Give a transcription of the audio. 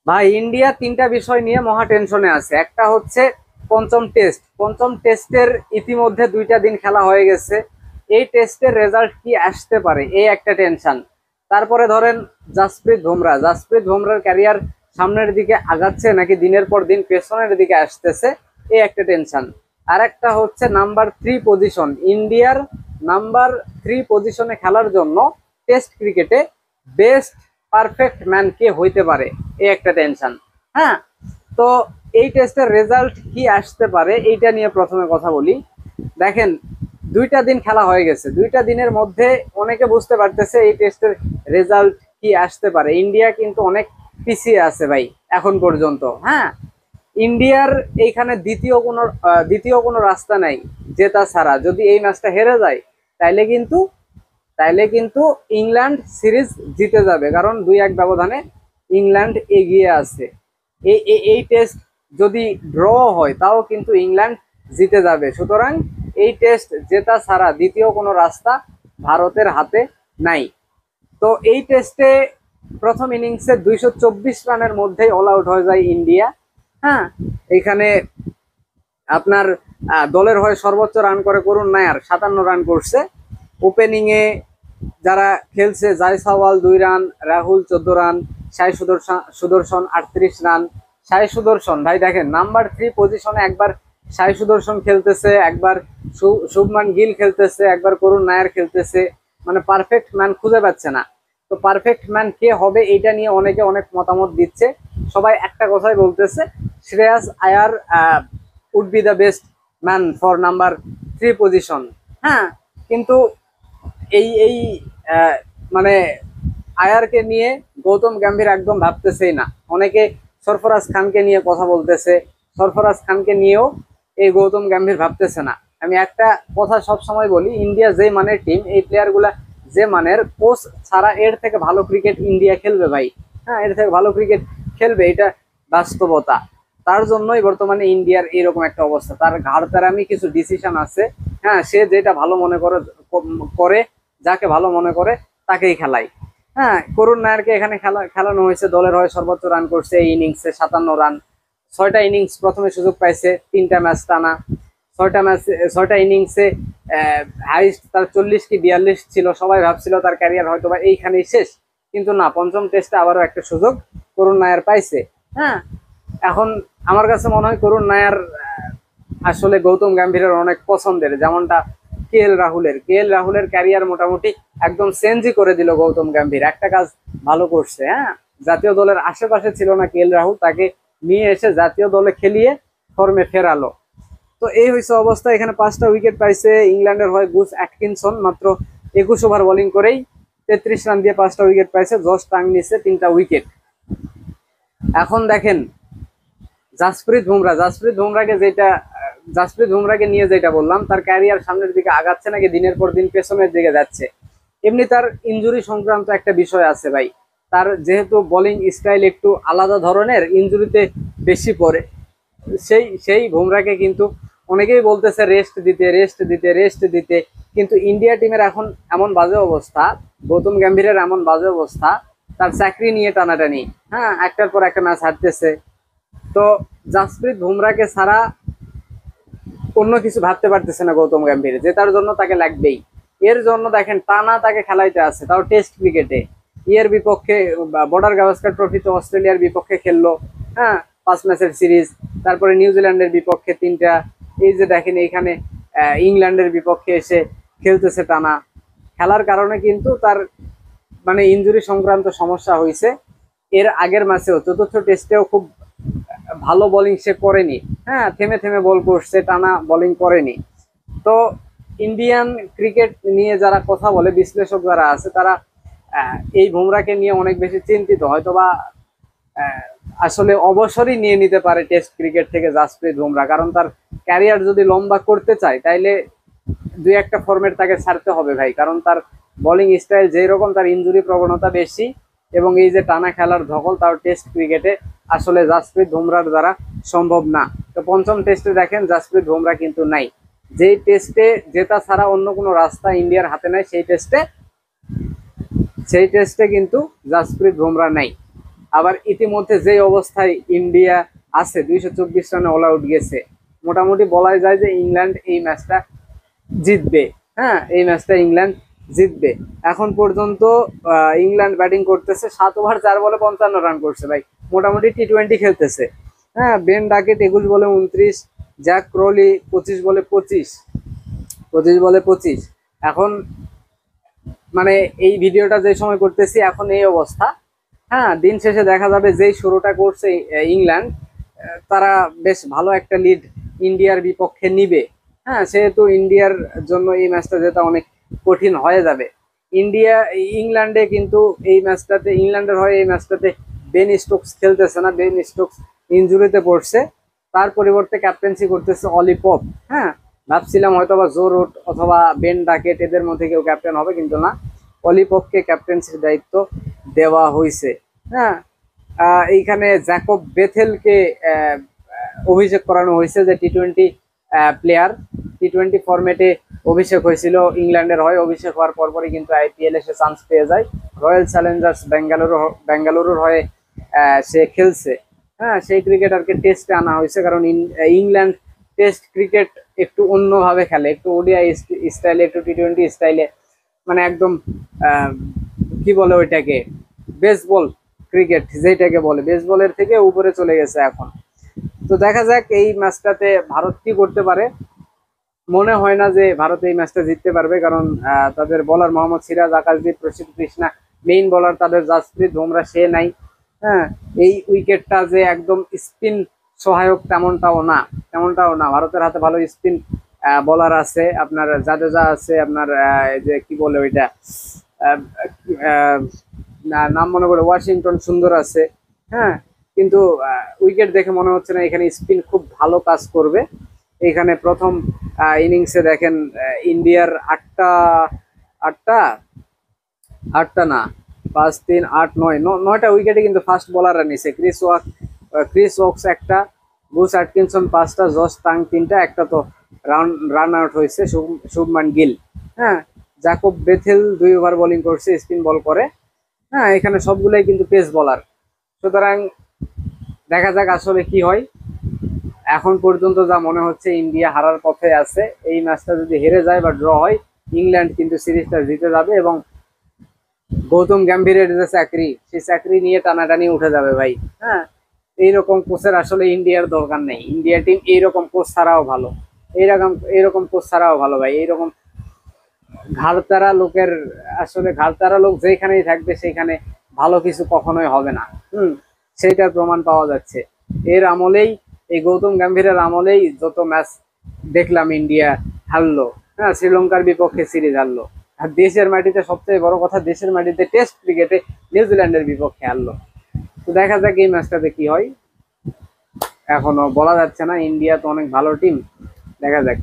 ভাই ইন্ডিয়া তিনটা বিষয় নিয়ে মহা টেনশনে আছে। একটা হচ্ছে পঞ্চম টেস্ট। পঞ্চম টেস্টের ইতিমধ্যে 2টা দিন খেলা হয়ে গেছে। এই টেস্টের রেজাল্ট কি আসতে পারে, এই একটা টেনশন। তারপরে ধরেন জাসপ্রীত বুমরার ক্যারিয়ার সামনের দিকে আগাচ্ছে নাকি দিনের পর দিন পেছনের দিকে আসতেছে, এই একটা টেনশন। আর একটা হচ্ছে নাম্বার 3 পজিশন। ইন্ডিয়ার নাম্বার 3 পজিশনে খেলার জন্য টেস্ট ক্রিকেটে বেস্ট পারফেক্ট ম্যান কে হইতে পারে, এই একটা টেনশন। হ্যাঁ, তো এই টেস্টের রেজাল্ট কি আসতে পারে এইটা নিয়ে প্রথমে কথা বলি। দেখেন, 2টা দিন খেলা হয়ে গেছে। 2টা দিনের মধ্যে অনেকে বুঝতে পারতেছে এই টেস্টের রেজাল্ট কি আসতে পারে। ইন্ডিয়া কিন্তু অনেক পিছিয়ে আছে ভাই এখন পর্যন্ত। হ্যাঁ, ইন্ডিয়ার এইখানে দ্বিতীয় কোনো রাস্তা নাই জেতা ছাড়া। যদি এই ম্যাচটা হেরে যায় তাইলে কিন্তু ইংল্যান্ড সিরিজ জিতে যাবে, কারণ 2-1 ব্যবধানে ইংল্যান্ড এগিয়ে আছে। এই টেস্ট যদি ড্র হয় তাও কিন্তু ইংল্যান্ড জিতে যাবে। সুতরাং এই টেস্ট জেতা ছাড়া দ্বিতীয় কোনো রাস্তা ভারতের হাতে নাই। তো এই টেস্টে প্রথম ইনিংসে 224 রানের মধ্যেই অল আউট হয়ে যায় ইন্ডিয়া। হ্যাঁ, এখানে আপনার দলের হয়ে সর্বোচ্চ রান করে করুণ নায়ার 57 রান করছে। ওপেনিং এ যারা খেলছে, জয়সওয়াল 2 রান, রাহুল 14 রান, সাই সুদর্শন 38 রান। সাই সুদর্শন ভাই দেখেন, নাম্বার 3 পজিশনে একবার সাই সুদর্শন খেলতেছে, একবার শুভমান গিল খেলতেছে, একবার করুণ নায়ার খেলতেছে। মানে পারফেক্ট ম্যান খুঁজে পাচ্ছে না। তো পারফেক্ট ম্যান কে হবে এইটা নিয়ে অনেকে অনেক মতামত দিচ্ছে। সবাই একটা কথাই বলতেছে, Shreyas Iyer would be the best man for number 3 position. হ্যাঁ, কিন্তু এই এই মানে আয়ারকে নিয়ে গৌতম গম্ভীর একদম ভাবতেছেই না। অনেকে সরফরাজ খানকে নিয়ে কথা বলতেছে, সরফরাজ খানকে নিয়েও এই গৌতম গম্ভীর ভাবতেছে না। আমি একটা কথা সব সময় বলি, ইন্ডিয়া যে মানের টিম, এই প্লেয়ার গুলা যে মানের, কোচ ছাড়া এর থেকে ভালো ক্রিকেট ইন্ডিয়া খেলবে ভাই। হ্যাঁ, এর থেকে ভালো ক্রিকেট খেলবে, এটা বাস্তবতা। তার জন্যই বর্তমানে ইন্ডিয়ার এরকম একটা অবস্থা। তার ঘাড় তারামি কিছু ডিসিশন আছে। হ্যাঁ, সে যেটা ভালো মনে করে, যাকে ভালো মনে করে তাকেই খেলায়। হ্যাঁ, করুণ নায়ারকে এখানে খেলানো হয়েছে, দলের হয়ে সর্বোচ্চ রান করছে এই ইনিংসে 57 রান। 6টা ইনিংস প্রথমে সুযোগ পাইছে, 3টা ম্যাচ টানা। 6টা ইনিংসে হাইস্ট তার 40 কি 42 ছিল। সবাই ভাবছিল তার ক্যারিয়ার হয়তো বা এইখানেই শেষ, কিন্তু না, পঞ্চম টেস্টে আবারও একটা সুযোগ করুণ নায়ার পাইছে। হ্যাঁ, এখন আমার কাছে মনে হয় করুণ নায়ার আসলে গৌতম গম্ভীরের অনেক পছন্দের, যেমনটা কে এল রাহুলের ক্যারিয়ার মোটামুটি একদম চেঞ্জই করে দিল গৌতম গম্ভীর। একটা কাজ ভালো করছে। হ্যাঁ, জাতীয় দলের আশেপাশে ছিল না কে এল রাহুল, তাকে নিয়ে এসে জাতীয় দলে খেলিয়ে ফর্মে ফেরালো। তো এই হয়েছে অবস্থা। এখানে 5টা উইকেট পাইছে ইংল্যান্ডের হয়ে গুজ অ্যাটকিনসন, মাত্র 21 ওভার বোলিং করেই 33 রান দিয়ে 5টা উইকেট পাইছে। জশ টাং নিচ্ছে 3টা উইকেট। এখন দেখেন জাসপ্রীত বুমরাকে নিয়ে যেটা বললাম, তার ক্যারিয়ার সামনের দিকে আগাচ্ছে নাকি দিনের পর দিন পেছনের দিকে যাচ্ছে। এমনি তার ইনজুরি সংক্রান্ত একটা বিষয় আছে ভাই। তার যেহেতু বোলিং স্টাইল একটু আলাদা ধরনের, ইনজুরিতে বেশি পড়ে। সেই বুমরাকে কিন্তু অনেকেই বলতেছে রেস্ট দিতে। কিন্তু ইন্ডিয়া টিমের এখন এমন বাজে অবস্থা, গৌতম গম্ভীরের এমন বাজে অবস্থা, তার চাকরি নিয়ে টানাটানি। হ্যাঁ, একটার পর একটা ম্যাচ হারতেছে। তো জাসপ্রীত বুমরাকে ছাড়া অন্য কিছু ভাবতে পারতেছে না গৌতম গম্ভীর, যে তার জন্য তাকে লাগবেই। এর জন্য দেখেন টানা তাকে খেলাইতে আছে, তাও টেস্ট ক্রিকেটে। ইয়ের বিপক্ষে বর্ডার গাভাস্কার ট্রফিতে অস্ট্রেলিয়ার বিপক্ষে খেললো। হ্যাঁ, 5 ম্যাচের সিরিজ। তারপরে নিউজিল্যান্ডের বিপক্ষে 3টা। এই যে দেখেন এইখানে ইংল্যান্ডের বিপক্ষে এসে খেলতেছে টানা। খেলার কারণে কিন্তু তার মানে ইনজুরি সংক্রান্ত সমস্যা হয়েছে। এর আগের ম্যাচেও, চতুর্থ টেস্টেও খুব ভালো বোলিং সে করেনি। হ্যাঁ, থেমে থেমে বল করছে, টানা বোলিং করেনি। তো ইন্ডিয়ান ক্রিকেট নিয়ে যারা কথা বলে, বিশ্লেষক যারা আছে, তারা এই বুমরাকে নিয়ে অনেক বেশি চিন্তিত। হয়তোবা আসলে অবসরই নিয়ে নিতে পারে টেস্ট ক্রিকেট থেকে জাসপ্রীত বুমরা, কারণ তার ক্যারিয়ার যদি লম্বা করতে চায় তাইলে 2-1টা ফর্মেট তাকে ছাড়তে হবে ভাই। কারণ তার বোলিং স্টাইল যেই রকম, তার ইনজুরি প্রবণতা বেশি, এবং এই যে টানা খেলার ধকল, তার টেস্ট ক্রিকেটে আসলে জাসপ্রীত বুমরার দ্বারা সম্ভব না। তো পঞ্চম টেস্টে দেখেন জাসপ্রীত বুমরা কিন্তু নাই। যেই টেস্টে জেতা ছাড়া অন্য কোনো রাস্তা ইন্ডিয়ার হাতে নাই, সেই টেস্টে কিন্তু জাসপ্রীত বুমরা নাই। আবার ইতিমধ্যে যে অবস্থায় ইন্ডিয়া আছে 224 রানে অল আউট গেছে, মোটামুটি বলাই যায় যে ইংল্যান্ড এই ম্যাচটা জিতবে। হ্যাঁ, এই ম্যাচটা ইংল্যান্ড জিতবে। এখন পর্যন্ত ইংল্যান্ড ব্যাটিং করতেছে, 7 ওভার 4 বলে 55 রান করছে ভাই, মোটামুটি টি20 খেলতেছে। হ্যাঁ, বেন ডাকেট 21 বলে 29, জ্যাক ক্রলি 25 বলে 25। এখন মানে এই ভিডিওটা যে সময় করতেছি এখন এই অবস্থা। হ্যাঁ, দিন শেষে দেখা যাবে যেই শুরুটা করছে ইংল্যান্ড, তারা বেশ ভালো একটা লিড ইন্ডিয়ার বিপক্ষে নিবে। হ্যাঁ, সেহেতু ইন্ডিয়ার জন্য এই ম্যাচটা জেতা অনেক কঠিন হয়ে যাবে। ইংল্যান্ডে কিন্তু এই ম্যাচটাতে, ইংল্যান্ডের হয়ে এই ম্যাচটাতে বেন স্টোকস খেলতেছে না, বেন স্টোকস ইনজুরিতে পড়ছে। তার পরিবর্তে ক্যাপ্টেন্সি করতেছে অলি পপ। হ্যাঁ, ভাবছিলাম হয়তো বা জো রুট অথবা বেন ডাকেট এদের মধ্যে কেউ ক্যাপ্টেন হবে, কিন্তু না, অলি পপকে ক্যাপ্টেন্সির দায়িত্ব দেওয়া হয়েছে। হ্যাঁ, এইখানে জ্যাকব বেথেলকে অভিষেক করানো হয়েছে, যে টি20 প্লেয়ার, টি20 ফরম্যাটে অভিষেক হয়েছিল ইংল্যান্ডের হয়ে। অভিষেক হওয়ার পরপরই কিন্তু আইপিএল এ সে চান্স পেয়ে যায়, রয়্যাল চ্যালেঞ্জার্স বেঙ্গালুরুর হয়ে সে খেলছে। হ্যাঁ, সেই ক্রিকেটারকে টেস্টে আনা হয়েছে, কারণ ইংল্যান্ড টেস্ট ক্রিকেট একটু অন্যভাবে খেলে, একটু ওডিআই স্টাইলে, একটু টি20 স্টাইলে, মানে একদম কি বলে ওইটাকে, বেসবল ক্রিকেট যেটাকে বলে, বেসবলের থেকে উপরে চলে গেছে এখন। তো দেখা যাক এই ম্যাচটাতে ভারত কি করতে পারে। মনে হয় না যে ভারত এই ম্যাচটা জিততে পারবে, কারণ তাদের বোলার মোহাম্মদ সিরাজ, আকাশদীপ, প্রসিদ্ধ কৃষ্ণা মেইন বোলার, তাদের জাসপ্রীত বুমরা সে নাই। হ্যাঁ, এই উইকেটটা যে একদম স্পিন সহায়ক তেমনটাও না। ভারতের হাতে ভালো স্পিন বোলার আছে, আপনার জাদেজা আছে, আপনার যে কি বলে ওইটা, নাম মনে করে, ওয়াশিংটন সুন্দর আছে। হ্যাঁ, কিন্তু উইকেট দেখে মনে হচ্ছে না এখানে স্পিন খুব ভালো কাজ করবে। এখানে প্রথম ইনিংসে দেখেন ইন্ডিয়ার আটটা আটটা না, 5 3 8 9টা উইকেটে কিন্তু ফার্স্ট বোলাররা নিছে। ক্রিস ওকস একটা, বুস অ্যাটকিনসন 5টা, জস টাং 3টা, একটা তো রান আউট হয়েছে শুভমান গিল। হ্যাঁ, জ্যাকব বেথেল 2 ওভার বোলিং করছে, স্পিন বল করে। হ্যাঁ, এখানে সবগুলাই কিন্তু পেস বোলার। সুতরাং দেখা যাক আসলে কি হয়। এখন পর্যন্ত যা মনে হচ্ছে ইন্ডিয়া হারার পথে আছে। এই ম্যাচটা যদি হেরে যায় বা ড্র হয়, ইংল্যান্ড কিন্তু সিরিজটা জিতে যাবে এবং গৌতম গম্ভীরের যে চাকরি, সেই চাকরি নিয়ে টানাটানি উঠে যাবে ভাই। হ্যাঁ, এইরকম কোচের আসলে ইন্ডিয়ার দরকার নেই। ইন্ডিয়া টিম এইরকম কোচ ছাড়াও ভালো, এইরকম কোচ ছাড়াও ভালো ভাই। এইরকম ঘাড়তারা লোকের, আসলে ঘাড়তারা লোক যেখানেই থাকবে সেখানে ভালো কিছু কখনোই হবে না। সেইটার প্রমাণ পাওয়া যাচ্ছে। এর আমলেই, এই গৌতম গম্ভীরের আমলেই যত ম্যাচ দেখলাম ইন্ডিয়া হারলো। হ্যাঁ, শ্রীলঙ্কার বিপক্ষে সিরিজ হারলো। আর দেশের মাটিতে, সবচেয়ে বড় কথা, দেশের মাটিতে টেস্ট ক্রিকেটে নিউজিল্যান্ডের বিপক্ষে হারলো। তো দেখা যাক এই ম্যাচটাতে কি হয়, এখনো বলা যাচ্ছে না। ইন্ডিয়া তো অনেক ভালো টিম, দেখা যাক।